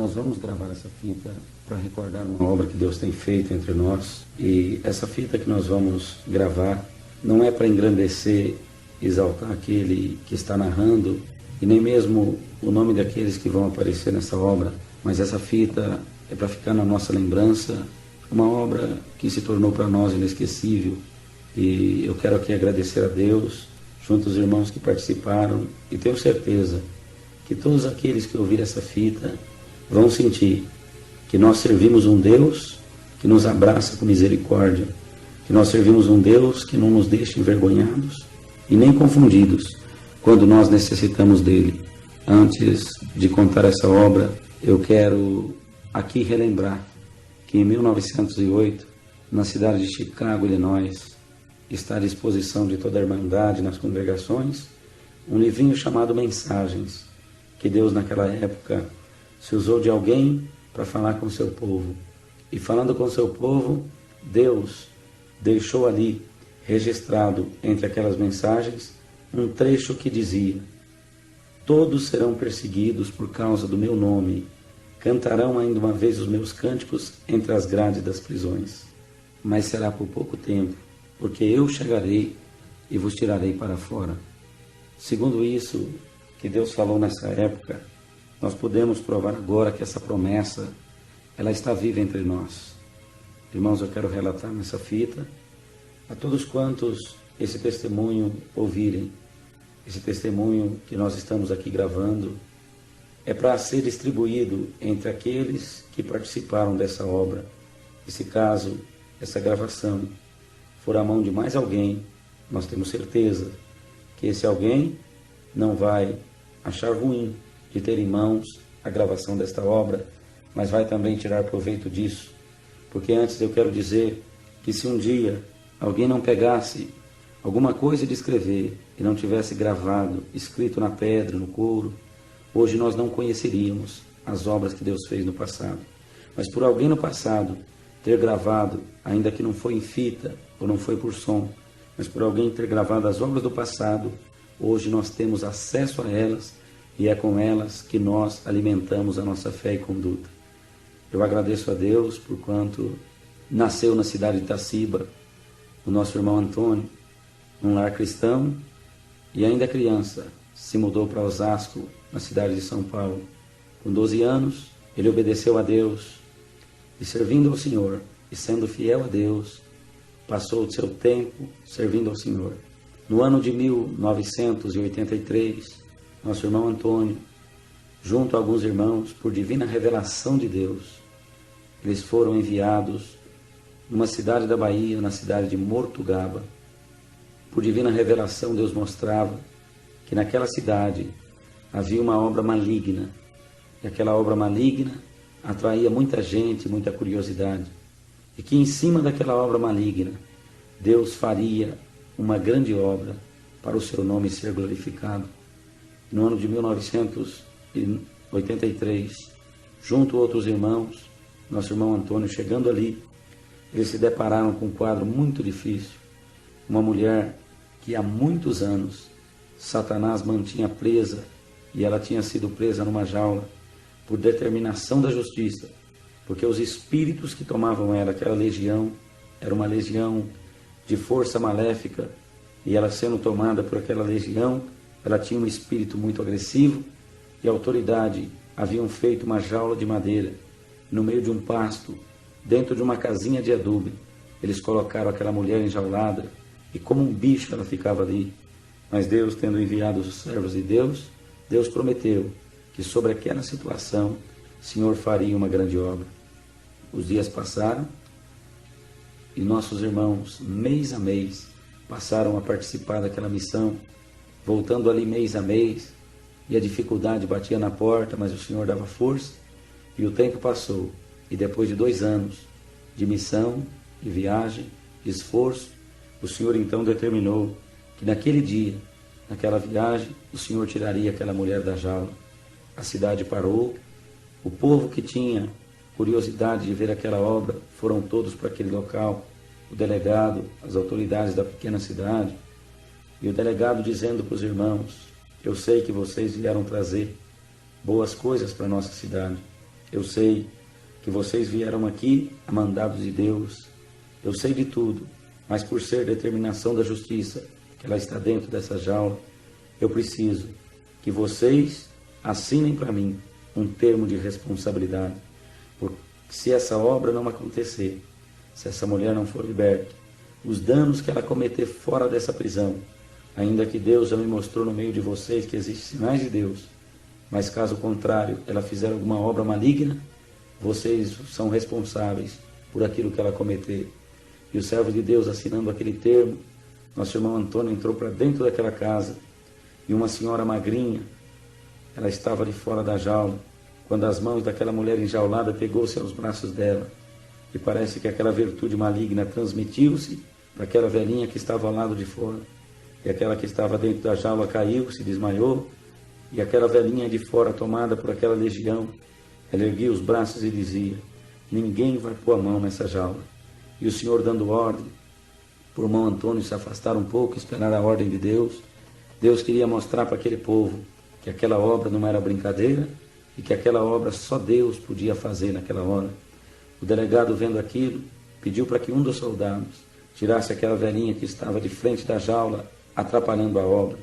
nós vamos gravar essa fita para recordar uma obra que Deus tem feito entre nós. E essa fita que nós vamos gravar não é para engrandecer, exaltar aquele que está narrando, e nem mesmo o nome daqueles que vão aparecer nessa obra, mas essa fita é para ficar na nossa lembrança, uma obra que se tornou para nós inesquecível. E eu quero aqui agradecer a Deus, junto aos irmãos que participaram, e tenho certeza que todos aqueles que ouvirem essa fita vão sentir que nós servimos um Deus que nos abraça com misericórdia, que nós servimos um Deus que não nos deixa envergonhados e nem confundidos quando nós necessitamos dele. Antes de contar essa obra, eu quero aqui relembrar que em 1908, na cidade de Chicago, Illinois, está à disposição de toda a irmandade nas congregações um livrinho chamado Mensagens, que Deus naquela época se usou de alguém para falar com o seu povo. E falando com o seu povo, Deus deixou ali registrado entre aquelas mensagens um trecho que dizia: todos serão perseguidos por causa do meu nome, cantarão ainda uma vez os meus cânticos entre as grades das prisões, mas será por pouco tempo, porque eu chegarei e vos tirarei para fora. Segundo isso que Deus falou nessa época, nós podemos provar agora que essa promessa, ela está viva entre nós. Irmãos, eu quero relatar nessa fita a todos quantos esse testemunho ouvirem, esse testemunho que nós estamos aqui gravando, é para ser distribuído entre aqueles que participaram dessa obra. E se caso essa gravação for à mão de mais alguém, nós temos certeza que esse alguém não vai achar ruim de ter em mãos a gravação desta obra, mas vai também tirar proveito disso. Porque antes eu quero dizer que se um dia alguém não pegasse alguma coisa de escrever e não tivesse gravado, escrito na pedra, no couro, hoje nós não conheceríamos as obras que Deus fez no passado. Mas por alguém no passado ter gravado, ainda que não foi em fita ou não foi por som, mas por alguém ter gravado as obras do passado, hoje nós temos acesso a elas e é com elas que nós alimentamos a nossa fé e conduta. Eu agradeço a Deus por quanto nasceu na cidade de Itaciba o nosso irmão Antônio, num lar cristão, e ainda criança se mudou para Osasco, na cidade de São Paulo. Com 12 anos, ele obedeceu a Deus e, servindo ao Senhor e sendo fiel a Deus, passou o seu tempo servindo ao Senhor. No ano de 1983, nosso irmão Antônio, junto a alguns irmãos, por divina revelação de Deus, eles foram enviados numa cidade da Bahia, na cidade de Mortugaba. Por divina revelação, Deus mostrava que naquela cidade havia uma obra maligna, e aquela obra maligna atraía muita gente, muita curiosidade, e que em cima daquela obra maligna, Deus faria uma grande obra para o seu nome ser glorificado. No ano de 1983, junto a outros irmãos, nosso irmão Antônio, chegando ali, eles se depararam com um quadro muito difícil. Uma mulher que há muitos anos Satanás mantinha presa, e ela tinha sido presa numa jaula por determinação da justiça, porque os espíritos que tomavam ela, aquela legião, era uma legião de força maléfica, e ela sendo tomada por aquela legião, ela tinha um espírito muito agressivo, e a autoridade haviam feito uma jaula de madeira no meio de um pasto, dentro de uma casinha de adube. Eles colocaram aquela mulher enjaulada, e como um bicho ela ficava ali. Mas Deus, tendo enviado os servos de Deus, Deus prometeu que sobre aquela situação o Senhor faria uma grande obra. Os dias passaram e nossos irmãos, mês a mês, passaram a participar daquela missão, voltando ali mês a mês, e a dificuldade batia na porta, mas o Senhor dava força, e o tempo passou, e depois de 2 anos de missão, de viagem, de esforço, o Senhor então determinou que naquele dia, naquela viagem, o Senhor tiraria aquela mulher da jaula. A cidade parou, o povo que tinha curiosidade de ver aquela obra foram todos para aquele local, o delegado, as autoridades da pequena cidade, e o delegado dizendo para os irmãos: eu sei que vocês vieram trazer boas coisas para a nossa cidade, Eu sei que vocês vieram aqui a mandados de Deus. Eu sei de tudo, mas por ser determinação da justiça, que ela está dentro dessa jaula, eu preciso que vocês assinem para mim um termo de responsabilidade. Porque se essa obra não acontecer, se essa mulher não for liberta, os danos que ela cometer fora dessa prisão, ainda que Deus já me mostrou no meio de vocês que existem sinais de Deus, mas caso contrário, ela fizer alguma obra maligna, vocês são responsáveis por aquilo que ela cometer. E o servo de Deus, assinando aquele termo, nosso irmão Antônio entrou para dentro daquela casa, e uma senhora magrinha, ela estava de fora da jaula, quando as mãos daquela mulher enjaulada pegou-se aos braços dela, e parece que aquela virtude maligna transmitiu-se para aquela velhinha que estava ao lado de fora, e aquela que estava dentro da jaula caiu, se desmaiou, e aquela velhinha de fora, tomada por aquela legião, ela erguia os braços e dizia: ninguém vai pôr a mão nessa jaula. E o Senhor, dando ordem por irmão Antônio se afastar um pouco, esperar a ordem de Deus, Deus queria mostrar para aquele povo que aquela obra não era brincadeira e que aquela obra só Deus podia fazer naquela hora. O delegado, vendo aquilo, pediu para que um dos soldados tirasse aquela velhinha que estava de frente da jaula, atrapalhando a obra.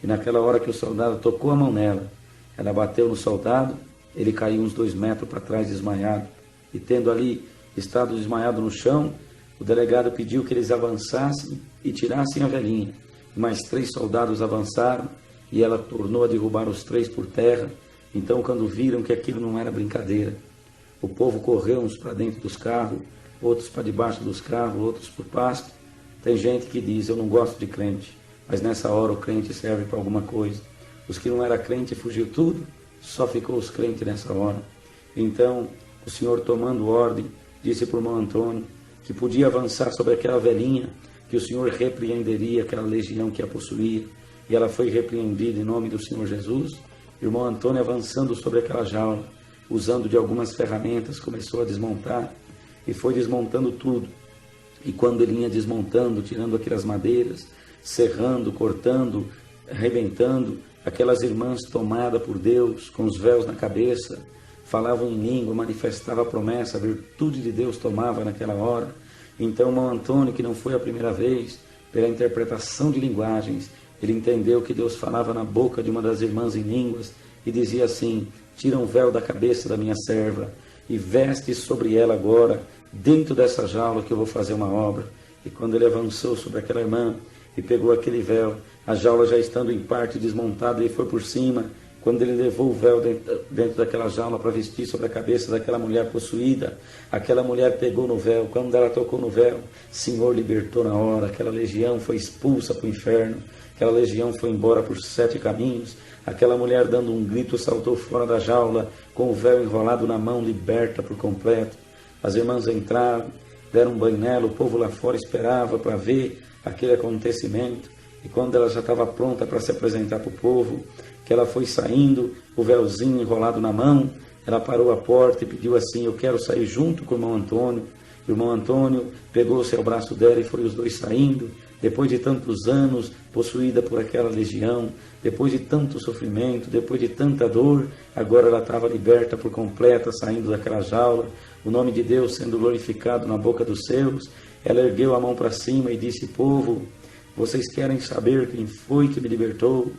E naquela hora que o soldado tocou a mão nela, ela bateu no soldado, ele caiu uns 2 metros para trás desmaiado. E tendo ali estado desmaiado no chão, o delegado pediu que eles avançassem e tirassem a velhinha. E mais 3 soldados avançaram e ela tornou a derrubar os 3 por terra. Então, quando viram que aquilo não era brincadeira, o povo correu uns para dentro dos carros, outros para debaixo dos carros, outros por pasto. Tem gente que diz: eu não gosto de crente, mas nessa hora o crente serve para alguma coisa. Os que não eram crente fugiu tudo, só ficou os crentes nessa hora. Então, o Senhor, tomando ordem, disse para o irmão Antônio que podia avançar sobre aquela velhinha, que o Senhor repreenderia aquela legião que a possuía. E ela foi repreendida em nome do Senhor Jesus. O irmão Antônio, avançando sobre aquela jaula, usando de algumas ferramentas, começou a desmontar e foi desmontando tudo. E quando ele ia desmontando, tirando aquelas madeiras, serrando, cortando, arrebentando, aquelas irmãs tomadas por Deus, com os véus na cabeça, falavam em língua, manifestavam a promessa, a virtude de Deus tomava naquela hora. Então o irmão Antônio, que não foi a primeira vez, pela interpretação de linguagens, ele entendeu que Deus falava na boca de uma das irmãs em línguas e dizia assim: tira um véu da cabeça da minha serva e veste sobre ela agora, dentro dessa jaula, que eu vou fazer uma obra. E quando ele avançou sobre aquela irmã e pegou aquele véu, a jaula já estando em parte desmontada, ele foi por cima. Quando ele levou o véu dentro daquela jaula para vestir sobre a cabeça daquela mulher possuída, aquela mulher pegou no véu. Quando ela tocou no véu, o Senhor libertou na hora. Aquela legião foi expulsa para o inferno, aquela legião foi embora por 7 caminhos. Aquela mulher, dando um grito, saltou fora da jaula, com o véu enrolado na mão, liberta por completo. As irmãs entraram, deram um banho nela, o povo lá fora esperava para ver aquele acontecimento. E quando ela já estava pronta para se apresentar para o povo, que ela foi saindo, o véuzinho enrolado na mão, ela parou a porta e pediu assim: eu quero sair junto com o irmão Antônio. O irmão Antônio pegou-se ao braço dela e foi os dois saindo. Depois de tantos anos possuída por aquela legião, depois de tanto sofrimento, depois de tanta dor, agora ela estava liberta por completa, saindo daquela jaula, o nome de Deus sendo glorificado na boca dos seus. Ela ergueu a mão para cima e disse: povo, vocês querem saber quem foi que me libertou?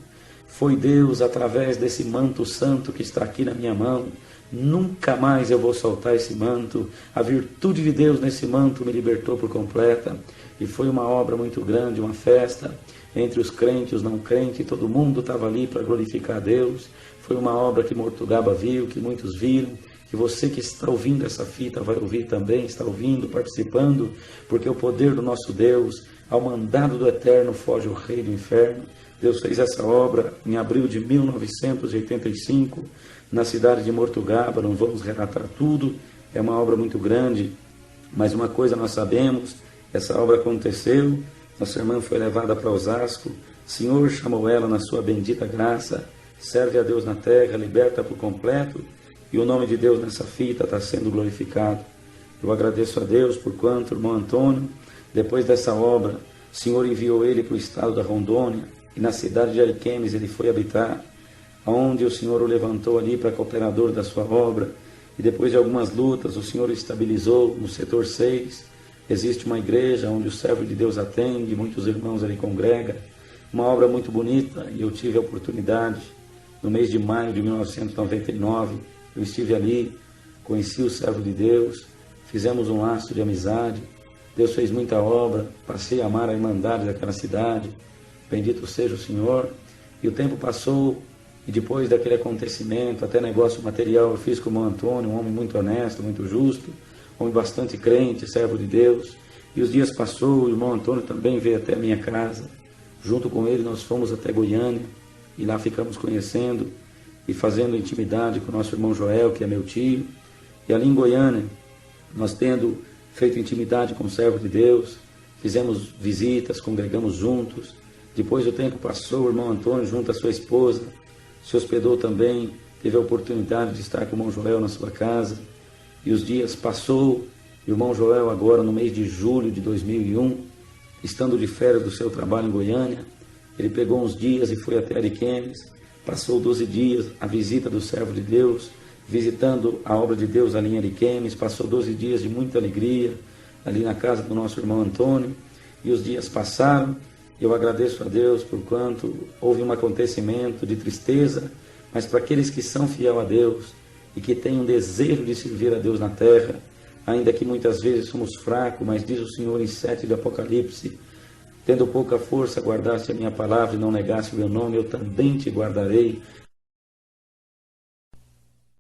Foi Deus, através desse manto santo que está aqui na minha mão. Nunca mais eu vou soltar esse manto. A virtude de Deus nesse manto me libertou por completa. E foi uma obra muito grande, uma festa entre os crentes e os não crentes. Todo mundo estava ali para glorificar a Deus. Foi uma obra que Mortugaba viu, que muitos viram, que você que está ouvindo essa fita vai ouvir também, está ouvindo, participando, porque o poder do nosso Deus, ao mandado do Eterno, foge o rei do inferno. Deus fez essa obra em abril de 1985, na cidade de Mortugaba. Não vamos relatar tudo, é uma obra muito grande, mas uma coisa nós sabemos: essa obra aconteceu, nossa irmã foi levada para Osasco, o Senhor chamou ela na sua bendita graça, serve a Deus na terra, liberta por completo, e o nome de Deus nessa fita está sendo glorificado. Eu agradeço a Deus por quanto o irmão Antônio, depois dessa obra, o Senhor enviou ele para o estado da Rondônia, e na cidade de Ariquemes ele foi habitar, onde o Senhor o levantou ali para cooperador da sua obra. e depois de algumas lutas o Senhor estabilizou no setor 6. Existe uma igreja onde o servo de Deus atende, muitos irmãos ali congregam, uma obra muito bonita, e eu tive a oportunidade, no mês de maio de 1999, eu estive ali, conheci o servo de Deus, fizemos um laço de amizade, Deus fez muita obra, passei a amar a irmandade daquela cidade, bendito seja o Senhor, e o tempo passou, e depois daquele acontecimento, até negócio material eu fiz com o irmão Antônio, um homem muito honesto, muito justo, um homem bastante crente, servo de Deus, e os dias passou, o irmão Antônio também veio até a minha casa, junto com ele nós fomos até Goiânia, e lá ficamos conhecendo e fazendo intimidade com o nosso irmão Joel, que é meu tio, e ali em Goiânia, nós tendo feito intimidade com o servo de Deus, fizemos visitas, congregamos juntos. Depois o tempo passou, o irmão Antônio, junto à sua esposa, se hospedou também, teve a oportunidade de estar com o irmão Joel na sua casa, e os dias passou, e o irmão Joel agora no mês de julho de 2001, estando de férias do seu trabalho em Goiânia, ele pegou uns dias e foi até Ariquemes, passou 12 dias, a visita do servo de Deus, visitando a obra de Deus ali em Ariquemes, passou 12 dias de muita alegria, ali na casa do nosso irmão Antônio, e os dias passaram. Eu agradeço a Deus por quanto houve um acontecimento de tristeza, mas para aqueles que são fiel a Deus e que têm um desejo de servir a Deus na terra, ainda que muitas vezes somos fracos, mas diz o Senhor em 7 de Apocalipse, tendo pouca força, guardaste a minha palavra e não negaste o meu nome, eu também te guardarei